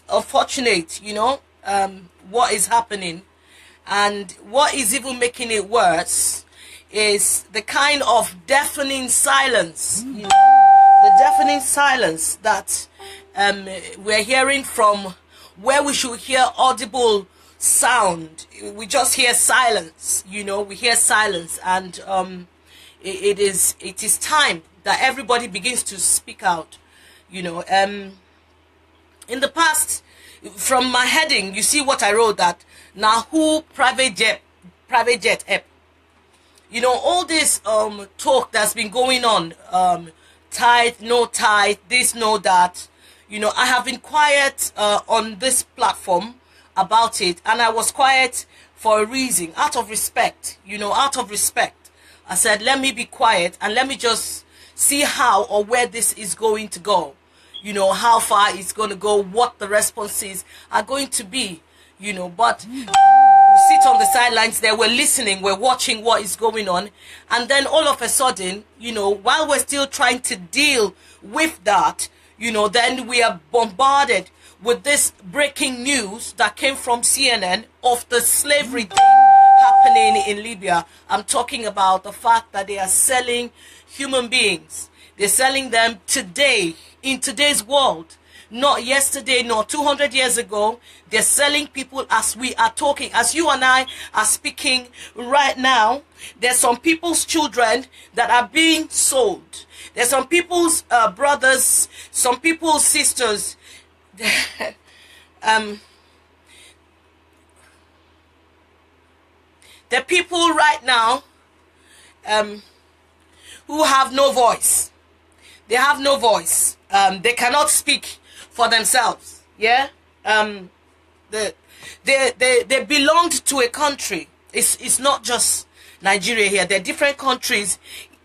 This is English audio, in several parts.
unfortunate, what is happening. And what is even making it worse is the kind of deafening silence, the deafening silence that we're hearing from where we should hear audible sound. We just hear silence, we hear silence. And it is time that everybody begins to speak out. In the past, from my heading, you see what I wrote, that now who private jet app. All this talk that's been going on, tithe, no tithe, this, no that. I have been quiet on this platform about it, and I was quiet for a reason, out of respect. Out of respect, I said, let me be quiet and let me just see how or where this is going to go. How far it's going to go, what the responses are going to be, but we sit on the sidelines there, we're listening, we're watching what is going on, and then all of a sudden, while we're still trying to deal with that, then we are bombarded with this breaking news that came from CNN of the slavery thing happening in Libya. I'm talking about the fact that they are selling human beings. They're selling them today, in today's world, not yesterday, nor 200 years ago. They're selling people as we are talking, as you and I are speaking right now. There's some people's children that are being sold. There's some people's brothers, some people's sisters. The people right now who have no voice. They have no voice. They cannot speak for themselves. Yeah. They belonged to a country. It's not just Nigeria here. There are different countries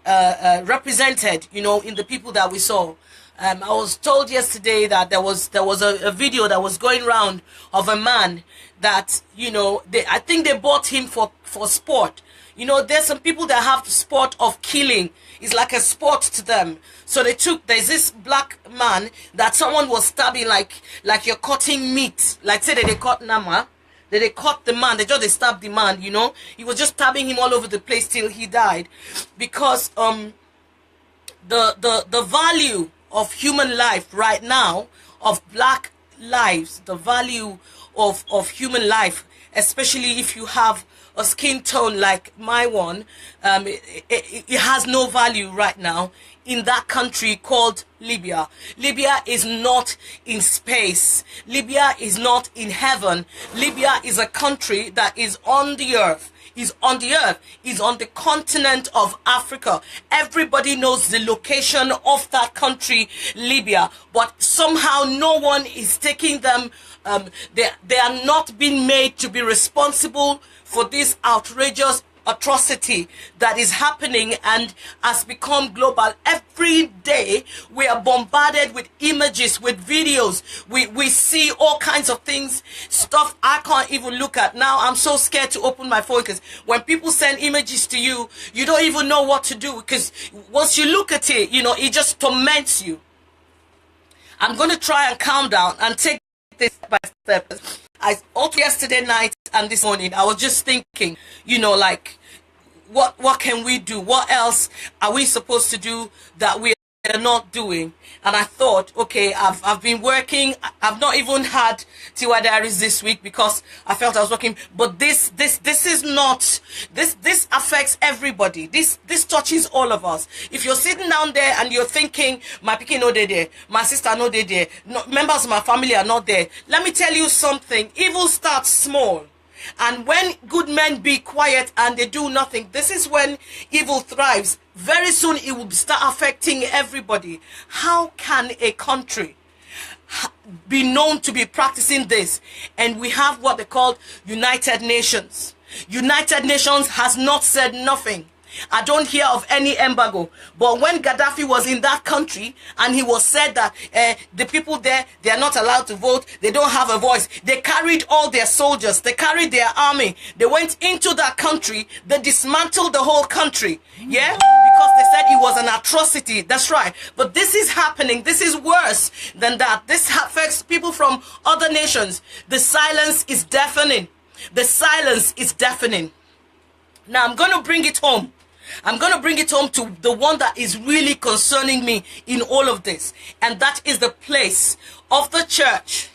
represented, in the people that we saw. I was told yesterday that there was a video that was going around of a man that, I think they bought him for sport. There's some people that have the sport of killing. It's like a sport to them. So there's this black man that someone was stabbing like you're cutting meat. Like say that they cut Nama. That they cut the man. They stabbed the man, He was just stabbing him all over the place till he died. Because the value of human life right now, of black lives, the value of human life, especially if you have a skin tone like my one, it has no value right now in that country called Libya. Libya is not in space. Libya is not in heaven. Libya is a country that is on the earth. Is on the earth, is on the continent of Africa. Everybody knows the location of that country, Libya, but somehow no one is taking them. They are not being made to be responsible for this outrageous atrocity that is happening and has become global. Every day we are bombarded with images, with videos. We see all kinds of things, stuff I can't even look at. Now I'm so scared to open my phone, because when people send images to you, you don't even know what to do, because once you look at it, it just torments you. I'm going to try and calm down and take this step by step. Also yesterday night and this morning, I was just thinking, like, what can we do? What else are we supposed to do that we are not doing? And I thought, okay, I've been working. I've not even had Tiwa Diaries this week because I felt I was working. But this is not, this affects everybody. This touches all of us. If you're sitting down there and you're thinking, my pikin no dey there, my sister no dey there, members of my family are not there, let me tell you something. Evil starts small. And when good men be quiet and they do nothing, this is when evil thrives. Very soon it will start affecting everybody. How can a country be known to be practicing this? And we have what they call United Nations. United Nations has not said nothing. I don't hear of any embargo. But when Gaddafi was in that country and he was said that the people there, they are not allowed to vote, they don't have a voice, they carried all their soldiers, they carried their army, they went into that country, they dismantled the whole country. Yeah, because they said it was an atrocity. That's right. But this is happening. This is worse than that. This affects people from other nations. The silence is deafening. The silence is deafening. Now I'm going to bring it home. I'm going to bring it home to the one that is really concerning me in all of this. And that is the place of the church,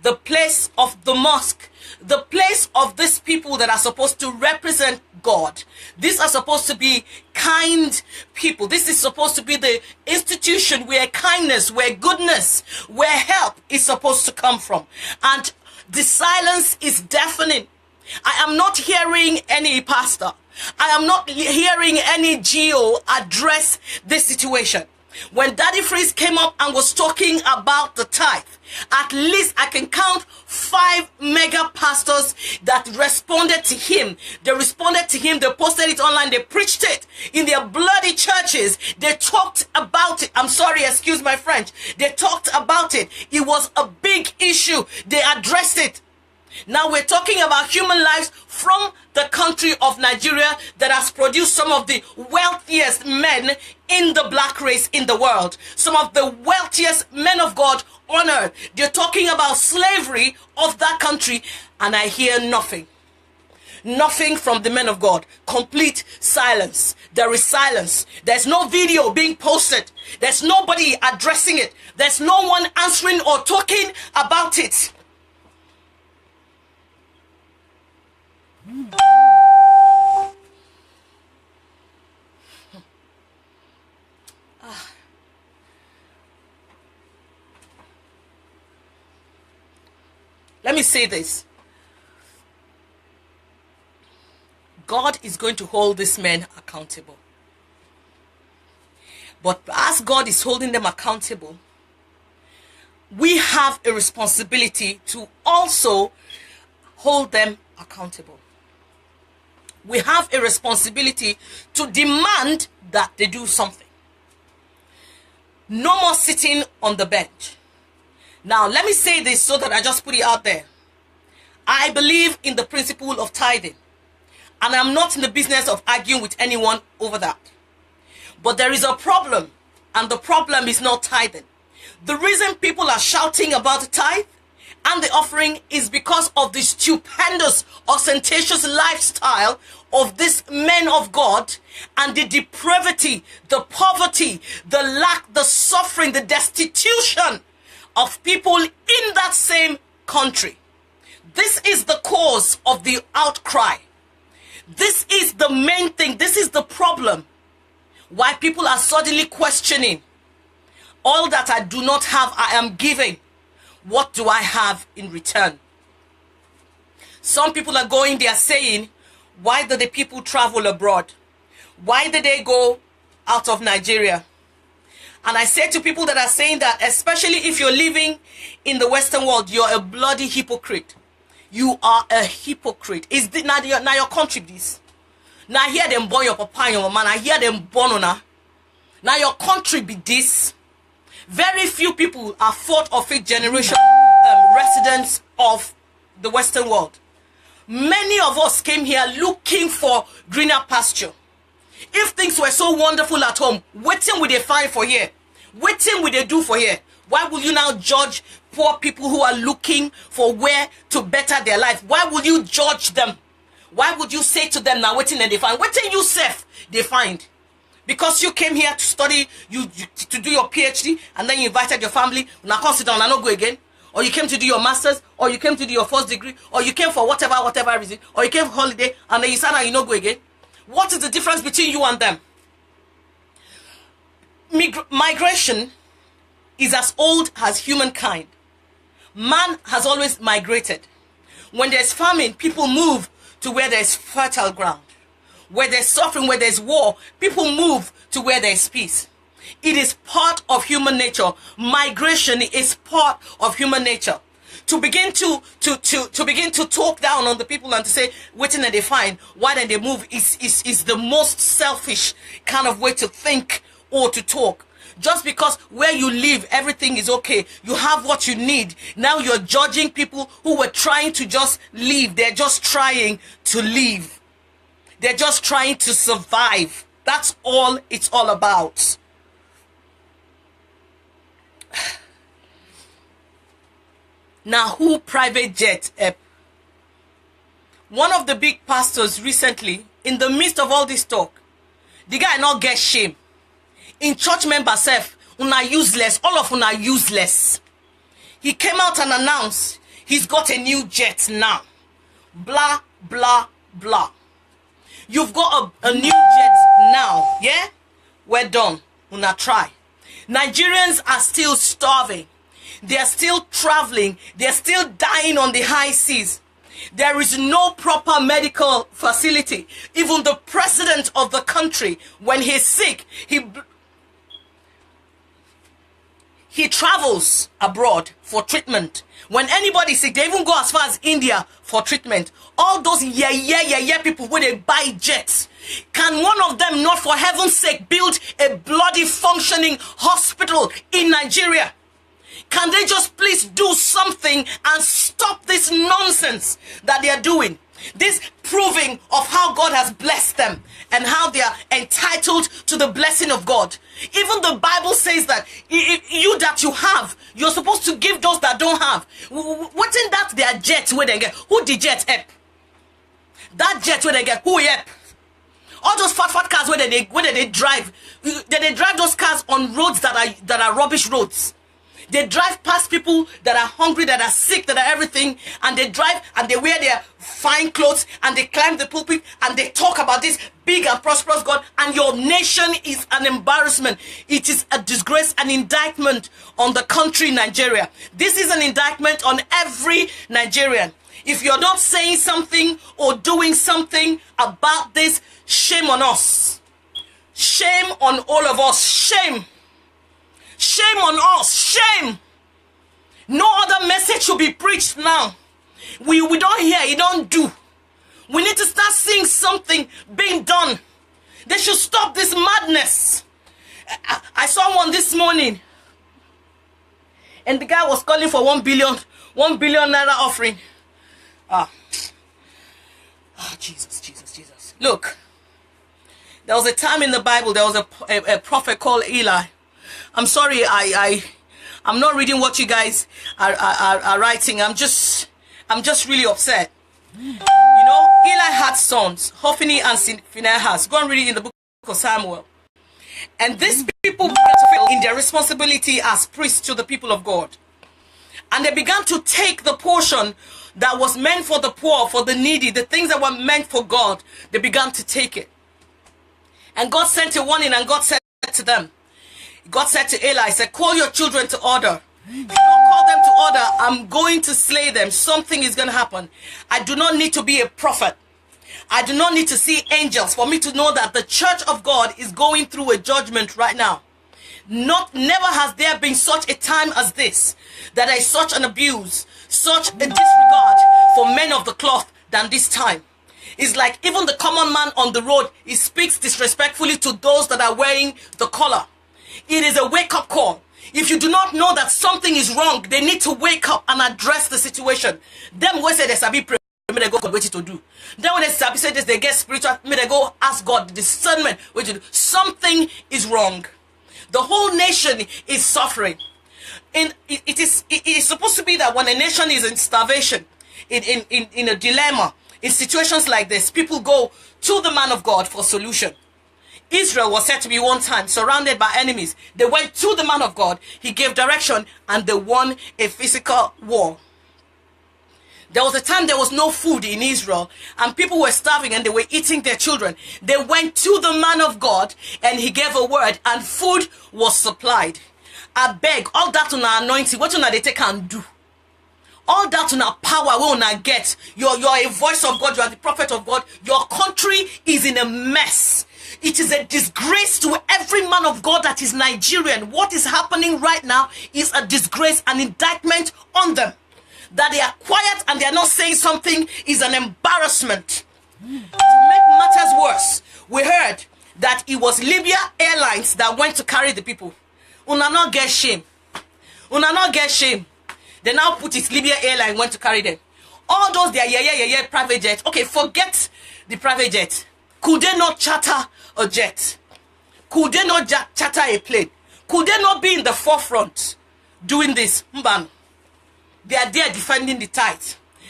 the place of the mosque, the place of these people that are supposed to represent God. These are supposed to be kind people. This is supposed to be the institution where kindness, where goodness, where help is supposed to come from. And the silence is deafening. I am not hearing any pastor. I am not hearing any GO address this situation. When Daddy Freeze came up and was talking about the tithe, at least I can count 5 mega pastors that responded to him. They responded to him. They posted it online. They preached it in their bloody churches. They talked about it. I'm sorry, excuse my French. They talked about it. It was a big issue. They addressed it. Now we're talking about human lives from the country of Nigeria that has produced some of the wealthiest men in the black race in the world. Some of the wealthiest men of God on earth. They're talking about slavery of that country, and I hear nothing. Nothing from the men of God. Complete silence. There is silence. There's no video being posted. There's nobody addressing it. There's no one answering or talking about it. Let me say this. God is going to hold these men accountable. But as God is holding them accountable, we have a responsibility to also hold them accountable. We have a responsibility to demand that they do something. No more sitting on the bench. Now, let me say this so that I just put it out there. I believe in the principle of tithing. And I'm not in the business of arguing with anyone over that. But there is a problem. And the problem is not tithing. The reason people are shouting about the tithe and the offering is because of the stupendous, ostentatious lifestyle of these men of God and the depravity, the poverty, the lack, the suffering, the destitution of people in that same country. This is the cause of the outcry. This is the main thing. This is the problem. Why people are suddenly questioning. All that I do not have, I am giving. What do I have in return? Some people are going there saying, why do the people travel abroad? Why did they go out of Nigeria? And I say to people that are saying that, especially if you're living in the Western world, you're a bloody hypocrite. You are a hypocrite. Is this now your country this? Now I hear them born your papa and your mama. I hear them born on her. Now your country be this. Very few people are fourth or fifth generation residents of the Western world. Many of us came here looking for greener pasture. If things were so wonderful at home, waiting will they find for here? Waiting will they do for here? Why will you now judge poor people who are looking for where to better their life? Why will you judge them? Why would you say to them now waiting and they find? Waiting you self they find. Because you came here to study, to do your PhD, and then you invited your family, now come sit down and not go again. Or you came to do your master's, or you came to do your first degree, or you came for whatever reason, or you came for holiday, and then you sat down and you not go again. What is the difference between you and them? Migration is as old as humankind. Man has always migrated. When there's famine, people move to where there's fertile ground. Where there's suffering, where there's war, people move to where there's peace. It is part of human nature. Migration is part of human nature. to begin to talk down on the people and to say waiting and they find why then they move is the most selfish kind of way to think or to talk. Just because where you live everything is okay, you have what you need, now you're judging people who were trying to just live. They're just trying to live, they're just trying to survive. That's all it's all about. Now, who private jet? One of the big pastors recently, in the midst of all this talk, the guy not get shame. In church member self, una useless, all of una useless. He came out and announced he's got a new jet now. Blah, blah, blah. You've got a new jet now, yeah? We're done. Una try. Nigerians are still starving. They are still traveling. They are still dying on the high seas. There is no proper medical facility. Even the president of the country, when he's sick, he travels abroad for treatment. When anybody's sick, they even go as far as India for treatment. All those people where they buy jets. Can one of them not, for heaven's sake, build a bloody functioning hospital in Nigeria? Can they just please do something and stop this nonsense that they are doing? This proving of how God has blessed them and how they are entitled to the blessing of God. Even the Bible says that you that you have, you're supposed to give those that don't have. What in that their jet where they get? Who the jet help? That jet where they get? Who help? All those fat cars where they drive. They drive those cars on roads that are rubbish roads. They drive past people that are hungry, that are sick, that are everything, and they drive and they wear their fine clothes and they climb the pulpit and they talk about this big and prosperous God, and your nation is an embarrassment. It is a disgrace, an indictment on the country Nigeria. This is an indictment on every Nigerian. If you're not saying something or doing something about this, shame on us. Shame on all of us. Shame. Shame on us. Shame. No other message should be preached now. We don't hear, you don't do. We need to start seeing something being done. They should stop this madness. I saw one this morning, and the guy was calling for 1 billion naira offering. Jesus. Look, there was a time in the Bible, there was a prophet called Eli. I'm sorry, I'm not reading what you guys are writing. I'm just really upset. You know, Eli had sons, Hophni and Phinehas. Go and read it in the book of Samuel. And these people began to fail in their responsibility as priests to the people of God. And they began to take the portion that was meant for the poor, for the needy, the things that were meant for God. They began to take it. And God sent a warning, and God said to them, God said to Eli, he said, call your children to order. If you don't call them to order, I'm going to slay them. Something is going to happen. I do not need to be a prophet. I do not need to see angels for me to know that the church of God is going through a judgment right now. Never has there been such a time as this, that there is such an abuse, such a disregard for men of the cloth than this time. It's like even the common man on the road, he speaks disrespectfully to those that are wearing the collar. It is a wake-up call. If you do not know that something is wrong, they need to wake up and address the situation. Them when say they sabi pray, may they go what to do. Then when they sabi say this, they get spiritual, may they go ask God discernment what to do. Something is wrong. The whole nation is suffering. And it is supposed to be that when a nation is in starvation, in a dilemma, in situations like this, people go to the man of God for solution. Israel was said to be one time surrounded by enemies. They went to the man of God. He gave direction and they won a physical war. There was a time there was no food in Israel and people were starving and they were eating their children. They went to the man of God and he gave a word and food was supplied. I beg, all that on our anointing, what they take and do? All that on our power we will not get. You're a voice of God, you are the prophet of God. Your country is in a mess. It is a disgrace to every man of God that is Nigerian. What is happening right now is a disgrace, an indictment on them. that they are quiet and they are not saying something is an embarrassment. To make matters worse, we heard that it was Libya Airlines that went to carry the people. Una not get shame. Una not get shame. They now put it, Libya Airline went to carry them. All those their private jets. Okay, forget the private jet. Could they not charter a jet? Could they not charter a plane? Could they not be in the forefront doing this? Mbam. They are there defending the tithe.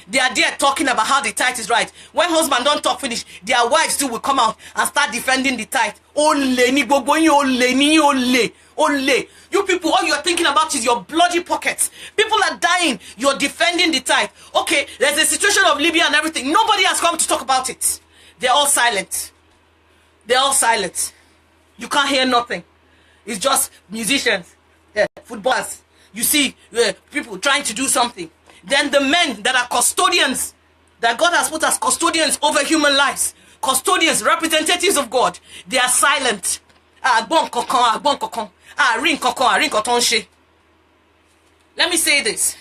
They are there talking about how the tithe is right. When husband don't talk finish, their wives too will come out and start defending the tithe. Ole, ni gbogbo yin ole, ni ole, ole. You people, all you're thinking about is your bloody pockets. People are dying. You're defending the tithe. Okay, there's a situation of Libya and everything. Nobody has come to talk about it. They're all silent. They're all silent. You can't hear nothing. It's just musicians, footballers. You see people trying to do something. Then the men that are custodians, that God has put as custodians over human lives, custodians, representatives of God, they are silent. Let me say this.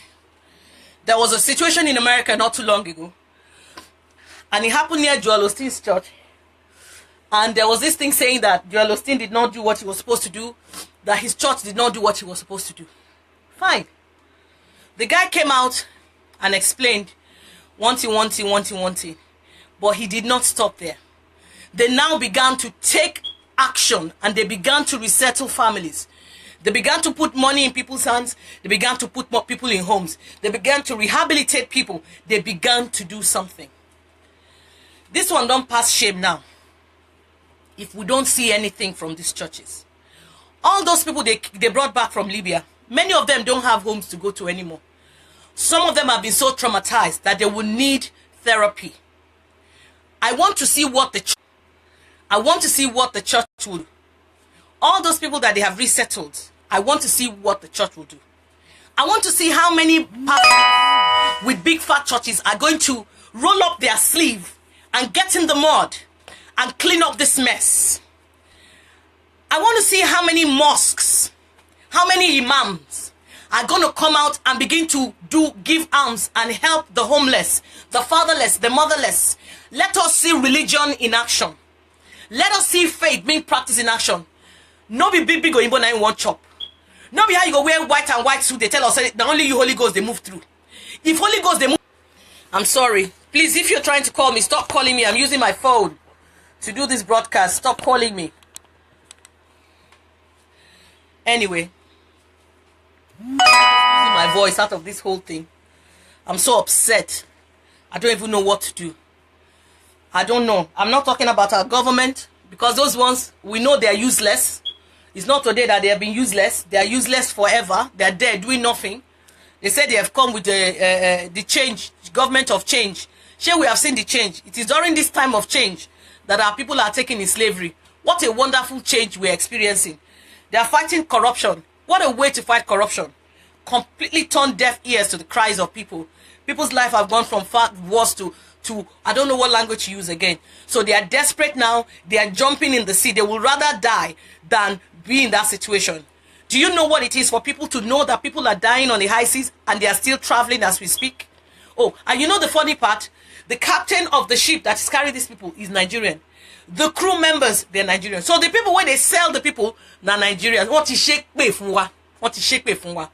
There was a situation in America not too long ago, and it happened near Joel Osteen's church. And there was this thing saying that Joel Osteen did not do what he was supposed to do, that his church did not do what he was supposed to do. Fine. The guy came out and explained one thing, but he did not stop there. They now began to take action and they began to resettle families. They began to put money in people's hands. They began to put more people in homes. They began to rehabilitate people. They began to do something. This one don't pass shame now. If we don't see anything from these churches. All those people they brought back from Libya, many of them don't have homes to go to anymore. Some of them have been so traumatized that they will need therapy. I want to see what the church will do. All those people that they have resettled, I want to see what the church will do. I want to see how many pastors with big fat churches are going to roll up their sleeve and get in the mud and clean up this mess. I want to see how many mosques, how many imams are going to come out and begin to give alms and help the homeless, the fatherless, the motherless. Let us see religion in action. Let us see faith being practiced in action. No be big or imbo na in one chop. No be how you go wear white and white suit. They tell us that only you Holy Ghost they move through. If Holy Ghost they move, I'm sorry. Please, if you're trying to call me, stop calling me. I'm using my phone to do this broadcast. Stop calling me. Anyway, using my voice out of this whole thing. I'm so upset. I don't even know what to do. I don't know. I'm not talking about our government, because those ones, we know they are useless. It's not today that they have been useless. They are useless forever. They are there doing nothing. They said they have come with the change, government of change. Sure, we have seen the change. It is during this time of change that our people are taken in slavery. What a wonderful change we're experiencing. They are fighting corruption. What a way to fight corruption. Completely turn deaf ears to the cries of people. People's life have gone from far worse to I don't know what language to use again. So they are desperate now. They are jumping in the sea. They will rather die than be in that situation. Do you know what it is for people to know that people are dying on the high seas and they are still traveling as we speak? Oh, and you know the funny part? The captain of the ship that is carrying these people is Nigerian. The crew members, they're Nigerian. So the people, when they sell the people, they're Nigerians. What is shake pay funwa? What is shake pay funwa?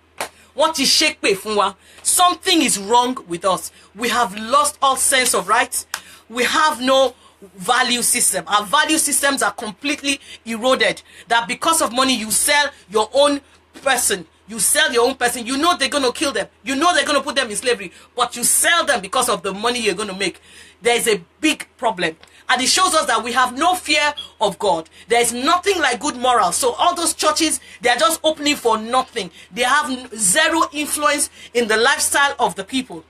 What is shake pay funwa? Something is wrong with us. We have lost all sense of rights. We have no value system. Our value systems are completely eroded. That because of money, you sell your own person. You sell your own person. You know they're going to kill them. You know they're going to put them in slavery. But you sell them because of the money you're going to make. There is a big problem. And it shows us that we have no fear of God. There is nothing like good morals. So all those churches, they are just opening for nothing. They have zero influence in the lifestyle of the people.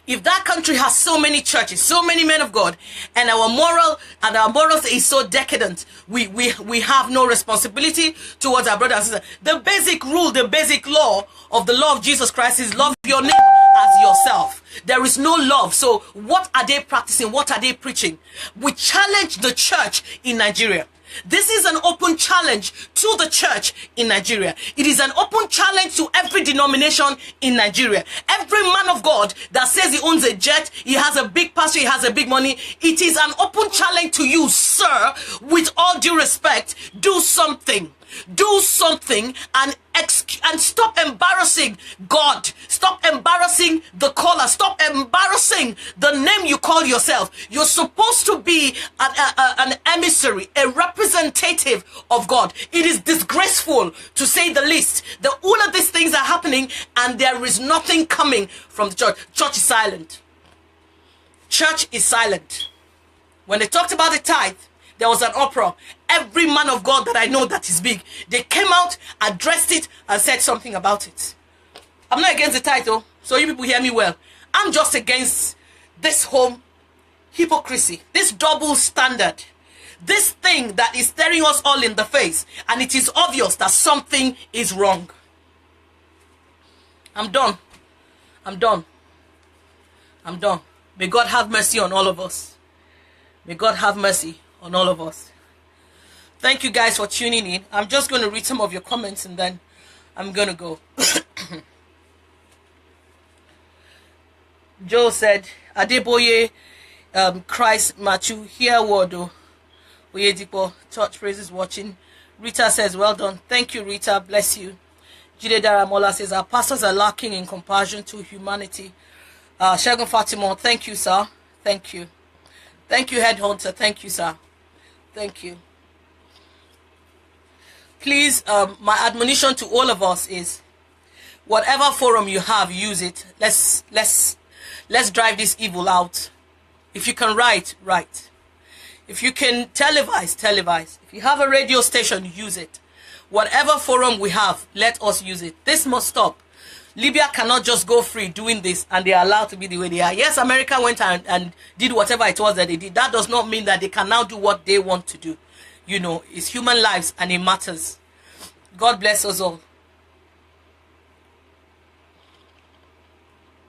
If that country has so many churches, so many men of God, and our morals is so decadent, we have no responsibility towards our brothers and sisters. The basic rule, the basic law of the law of Jesus Christ is love your neighbor as yourself. There is no love. So what are they practicing? What are they preaching? We challenge the church in Nigeria. This is an open challenge to the church in Nigeria. It is an open challenge to every denomination in Nigeria. Every man of God that says he owns a jet, he has a big pastor, he has a big money, it is an open challenge to you, sir. With all due respect, do something. Do something and stop embarrassing God. Stop embarrassing the caller. Stop embarrassing the name you call yourself. You're supposed to be an emissary, a representative of God. It is disgraceful, to say the least, that all of these things are happening and there is nothing coming from the church. Church is silent. Church is silent. When they talked about the tithe, there was an uproar. Every man of God that I know that is big, they came out, addressed it, and said something about it. I'm not against the title, so you people hear me well. I'm just against this whole hypocrisy, this double standard, this thing that is staring us all in the face, and it is obvious that something is wrong. I'm done. I'm done. I'm done. May God have mercy on all of us. May God have mercy on all of us. Thank you guys for tuning in. I'm just going to read some of your comments and then I'm going to go. Joe said, Adeboye, Christ, Matthew, here Wardo, Oyedipo, Church Praises watching. Rita says, well done. Thank you, Rita. Bless you. Jide Daramola says, our pastors are lacking in compassion to humanity. Shagun Fatima, thank you, sir. Thank you. Thank you, Headhunter. Thank you, sir. Thank you. Please, my admonition to all of us is, whatever forum you have, use it. Let's drive this evil out. If you can write, write. If you can televise, televise. If you have a radio station, use it. Whatever forum we have, let us use it. This must stop. Libya cannot just go free doing this and they are allowed to be the way they are. Yes, America went and did whatever it was that they did. That does not mean that they can now do what they want to do. You know, it's human lives and it matters. God bless us all.